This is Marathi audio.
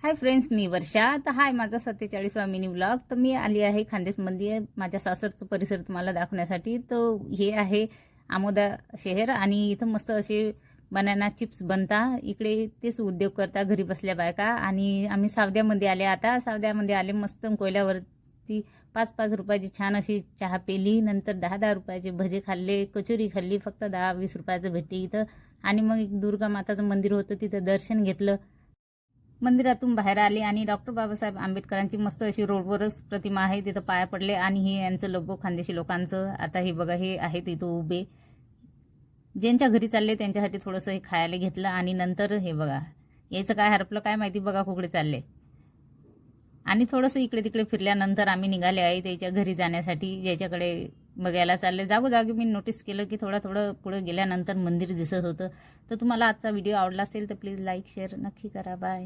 हाय फ्रेंड्स, मी वर्षा. तर हाय माझा 47वा मिनी व्लॉग. तर मी आली आहे खानदेशमध्ये माझ्या सासरचं परिसर तुम्हाला दाखवण्यासाठी. तर हे आहे आमोदा शहर आणि इथं मस्त असे बनाना चिप्स बनता. इकडे तेच उद्योग करता घरी बसल्या बायका. आणि आम्ही सावद्यामध्ये आले. आता सावद्यामध्ये आले, मस्त कोयल्यावरती 5-5 रुपयाची छान अशी चहा पेली. नंतर 10-10 रुपयाचे भजे खाल्ले, कचोरी खाल्ली. फक्त 10-20 रुपयाचं भेटते इथं. आणि मग एक दुर्गा माताचं मंदिर होतं, तिथं दर्शन घेतलं. मंदिरातून बाहेर आले आणि डॉक्टर बाबासाहेब आंबेडकरांची मस्त अशी रोडवरच प्रतिमा आहे, तिथं पाया पडले. आणि हे यांचं लोगो खानदेशी लोकांचं. आता हे बघा, हे आहेत इथं उभे. ज्यांच्या घरी चालले त्यांच्यासाठी थोडंसं हे खायला घेतलं. आणि नंतर हे बघा, यायचं काय हरपलं काय माहिती, बघा कुकडे चालले. आणि थोडंसं इकडे तिकडे फिरल्यानंतर आम्ही निघाले आहे त्याच्या घरी जाण्यासाठी, ज्याच्याकडे बघायला चालले. जागोजागी मी नोटीस केलं की थोडं पुढे गेल्यानंतर मंदिर दिसत होतं. तर तुम्हाला आजचा व्हिडिओ आवडला असेल तर प्लीज लाईक शेअर नक्की करा. बाय.